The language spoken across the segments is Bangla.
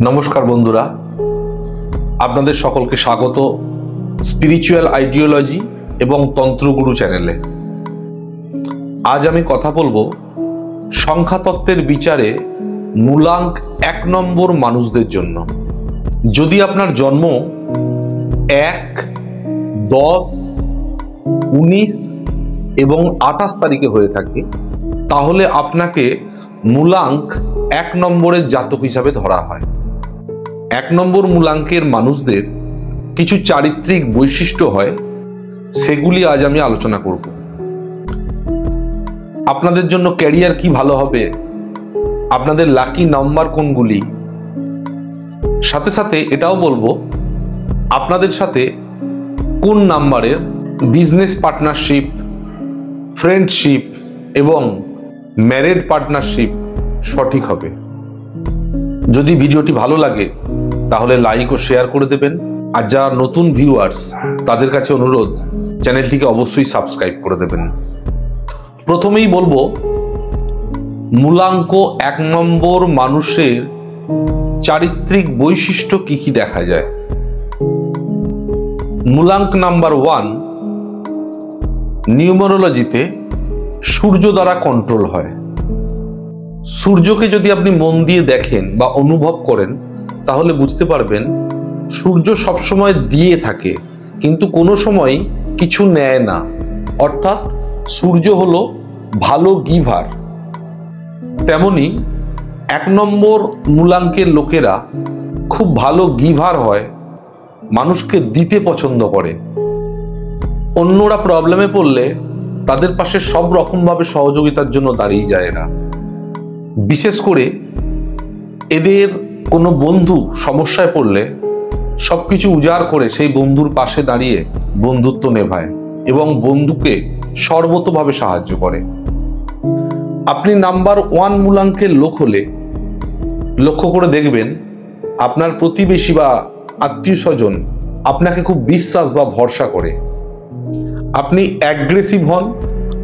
নমস্কার বন্ধুরা, আপনাদের সকলকে স্বাগত স্পিরিচুয়াল আইডিওলজি এবং তন্ত্রগুরু চ্যানেলে। আজ আমি কথা বলবো সংখ্যাতত্ত্বের বিচারে মূলাঙ্ক 1 নম্বর মানুষদের জন্য। যদি আপনার জন্ম 1, 10, 19 এবং 28 তারিখে হয়ে থাকে, তাহলে আপনাকে মূলাঙ্ক 1 নম্বরের জাতক হিসাবে ধরা হয়। 1 নম্বর মূলাঙ্কের মানুষদের কিছু চারিত্রিক বৈশিষ্ট্য হয়, সেগুলি আজ আমি আলোচনা করব। আপনাদের জন্য ক্যারিয়ার কি ভালো হবে, আপনাদের লাকি নাম্বার কোনগুলি, সাথে সাথে এটাও বলবো আপনাদের সাথে কোন নাম্বারের বিজনেস পার্টনারশিপ, ফ্রেন্ডশিপ এবং ম্যারেড পার্টনারশিপ সঠিক হবে। যদি ভিডিওটি ভালো লাগে তাহলে লাইক ও শেয়ার করে দেবেন, আর যারা নতুন ভিউয়ার্স তাদের কাছে অনুরোধ চ্যানেলটিকে অবশ্যই সাবস্ক্রাইব করে দেবেন। প্রথমেই বলবো মূলাঙ্ক 1 নম্বর মানুষের চারিত্রিক বৈশিষ্ট্য কি কি দেখা যায়। মূলাঙ্ক নাম্বার 1 নিউমারোলজিতে সূর্য দ্বারা কন্ট্রোল হয়। সূর্যকে যদি আপনি মন দিয়ে দেখেন বা অনুভব করেন তাহলে বুঝতে পারবেন সূর্য সবসময় দিয়ে থাকে, কিন্তু কোনো সময় কিছু নেয় না। অর্থাৎ সূর্য হলো ভালো গিভার। তেমনি 1 নম্বর মূলাঙ্কের লোকেরা খুব ভালো গিভার হয়, মানুষকে দিতে পছন্দ করে। অন্যরা প্রবলেমে পড়লে তাদের পাশে সব রকমভাবে সহযোগিতার জন্য দাঁড়িয়ে যায় এরা। বিশেষ করে এদের কোনো বন্ধু সমস্যায় পড়লে সবকিছু উজাড় করে সেই বন্ধুর পাশে দাঁড়িয়ে বন্ধুত্ব নেভায় এবং বন্ধুকে সর্বতোভাবে সাহায্য করে। আপনি নাম্বার 1 মূলাঙ্কের লোক হলে লক্ষ্য করে দেখবেন আপনার প্রতিবেশী বা আত্মীয় স্বজন আপনাকে খুব বিশ্বাস বা ভরসা করে। আপনি অ্যাগ্রেসিভ হন,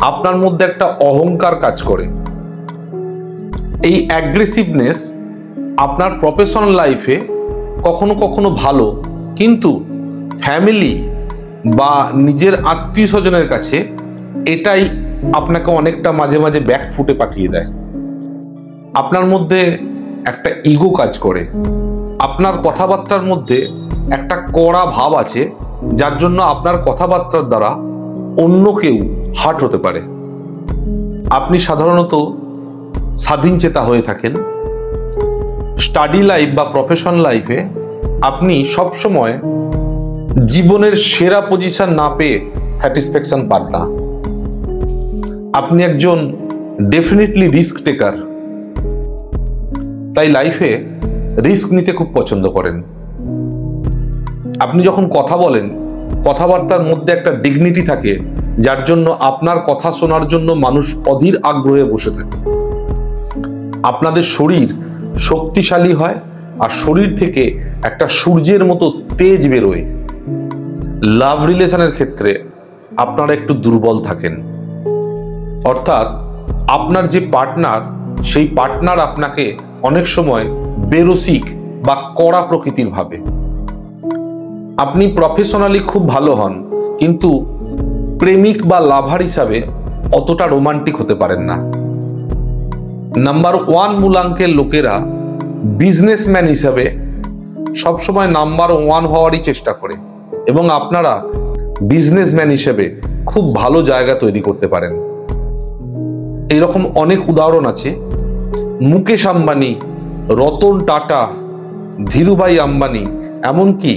আপনার মধ্যে একটা অহংকার কাজ করে। এই অ্যাগ্রেসিভনেস আপনার প্রফেশনাল লাইফে কখনো কখনো ভালো, কিন্তু ফ্যামিলি বা নিজের আত্মীয় স্বজনের কাছে এটাই আপনাকে অনেকটা মাঝে মাঝে ব্যাকফুটে পাঠিয়ে দেয়। আপনার মধ্যে একটা ইগো কাজ করে, আপনার কথাবার্তার মধ্যে একটা কড়া ভাব আছে, যার জন্য আপনার কথাবার্তার দ্বারা অন্য কেউ হার্ট হতে পারে। আপনি সাধারণত স্বাধীন চেতা হয়ে থাকেন। স্টাডি লাইফ বা প্রফেশনাল লাইফে আপনি সবসময় জীবনের সেরা পজিশন না পেয়ে স্যাটিসফ্যাকশন পান না। আপনি একজন ডেফিনেটলি রিস্ক টেকার, তাই লাইফে রিস্ক নিতে খুব পছন্দ করেন। আপনি যখন কথা বলেন, কথাবার্তার মধ্যে একটা ডিগনিটি থাকে, যার জন্য আপনার কথা শোনার জন্য মানুষ অধীর আগ্রহে বসে থাকে। আপনাদের শরীর শক্তিশালী হয় আর শরীর থেকে একটা সূর্যের মতো তেজ বেরোয়। লাভ রিলেশনের ক্ষেত্রে আপনারা একটু দুর্বল থাকেন, অর্থাৎ আপনার যে পার্টনার, সেই পার্টনার আপনাকে অনেক সময় বেরসিক বা কড়া প্রকৃতির ভাবে। আপনি প্রফেশনালি খুব ভালো হন, কিন্তু প্রেমিক বা লাভার হিসাবে অতটা রোমান্টিক হতে পারেন না। নাম্বার 1 মূলাঙ্কের লোকেরা বিজনেসম্যান হিসাবে সবসময় নাম্বার 1 হওয়ারই চেষ্টা করে এবং আপনারা বিজনেসম্যান হিসেবে খুব ভালো জায়গা তৈরি করতে পারেন। এইরকম অনেক উদাহরণ আছে। মুকেশ আম্বানি, রতন টাটা, ধীরুভাই আম্বানি, এমনকি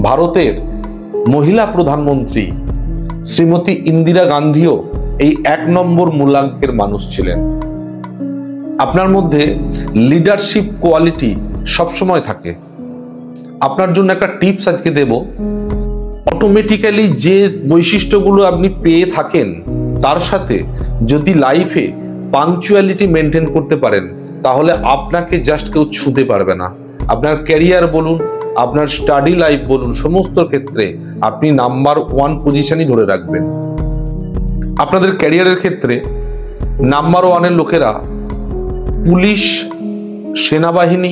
ভারতের মহিলা প্রধানমন্ত্রী শ্রীমতী ইন্দিরা গান্ধীও এই 1 নম্বর মূলাঙ্কের মানুষ ছিলেন। আপনার মধ্যে লিডারশিপ কোয়ালিটি সবসময় থাকে। আপনার জন্য একটা টিপস আজকে দেব। অটোমেটিক্যালি যে বৈশিষ্ট্যগুলো আপনি পেয়ে থাকেন, তার সাথে যদি লাইফে পাংচুয়ালিটি মেনটেন করতে পারেন, তাহলে আপনাকে জাস্ট কেউ ছুঁতে পারবে না। আপনার ক্যারিয়ার বলুন, আপনার স্টাডি লাইফ বলুন, সমস্ত ক্ষেত্রে আপনি নাম্বার 1 পজিশনই ধরে রাখবেন। আপনাদের ক্যারিয়ারের ক্ষেত্রে নাম্বার 1 এর লোকেরা পুলিশ, সেনাবাহিনী,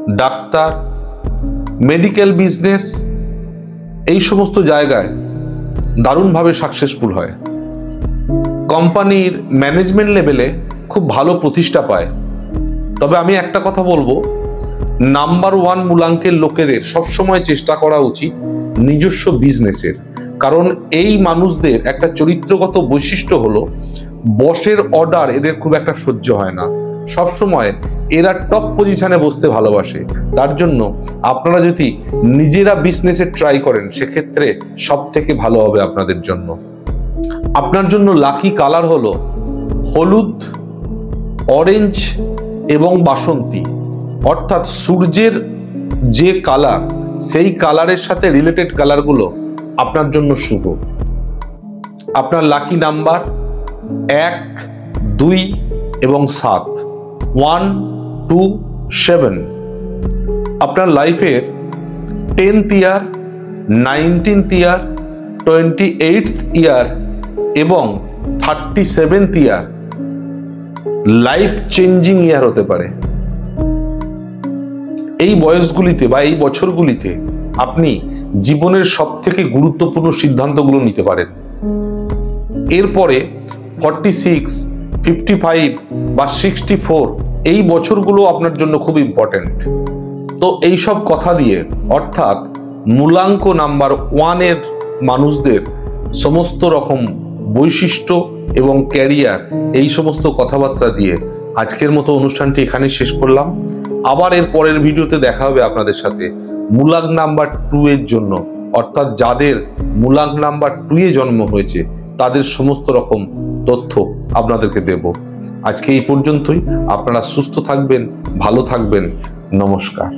ডাক্তার, মেডিকেল বিজনেস, এই সমস্ত জায়গায় দারুণভাবে সাকসেসফুল হয়। কোম্পানির ম্যানেজমেন্ট লেভেলে খুব ভালো প্রতিষ্ঠা পায়। তবে আমি একটা কথা বলবো, নাম্বার 1 মূলাঙ্কের লোকেদের সবসময় চেষ্টা করা উচিত নিজস্ব বিজনেসের। কারণ এই মানুষদের একটা চরিত্রগত বৈশিষ্ট্য হলো বসের অর্ডার এদের খুব একটা সহ্য হয় না, সবসময় এরা টপ পজিশনে বসতে ভালোবাসে। তার জন্য আপনারা যদি নিজেরা বিজনেসে ট্রাই করেন সেক্ষেত্রে সব থেকে ভালো হবে আপনাদের জন্য। আপনার জন্য লাকি কালার হলো হলুদ, অরেঞ্জ এবং বাসন্তী, অর্থাৎ সূর্যের যে কালার সেই কালারের সাথে রিলেটেড কালারগুলো আপনার জন্য শুভ। আপনার লাকি নাম্বার 1, 2 এবং 7, 1, 2, 7। আপনার লাইফের 10th ইয়ার, 19th ইয়ার, 28th ইয়ার এবং 37th ইয়ার লাইফ চেঞ্জিং ইয়ার হতে পারে। এই বয়সগুলিতে বা এই বছরগুলিতে আপনি জীবনের সবথেকে গুরুত্বপূর্ণ সিদ্ধান্তগুলো নিতে পারেন। এরপরে 46, 55 বা 64 এই বছরগুলো আপনার জন্য খুব ইম্পর্টেন্ট। তো এই সব কথা দিয়ে, অর্থাৎ মূলাঙ্ক নাম্বার 1 এর মানুষদের সমস্ত রকম বৈশিষ্ট্য এবং ক্যারিয়ার, এই সমস্ত কথাবার্তা দিয়ে আজকের মতো অনুষ্ঠানটি এখানে শেষ করলাম। আবার এর পরের ভিডিওতে দেখা হবে আপনাদের সাথে মূলাঙ্ক নাম্বার 2 এর জন্য, অর্থাৎ যাদের মূলাঙ্ক নাম্বার 2 এ জন্ম হয়েছে তাদের সমস্ত রকম তথ্য আপনাদেরকে দেব। আজকে এই পর্যন্তই। আপনারা সুস্থ থাকবেন, ভালো থাকবেন। নমস্কার।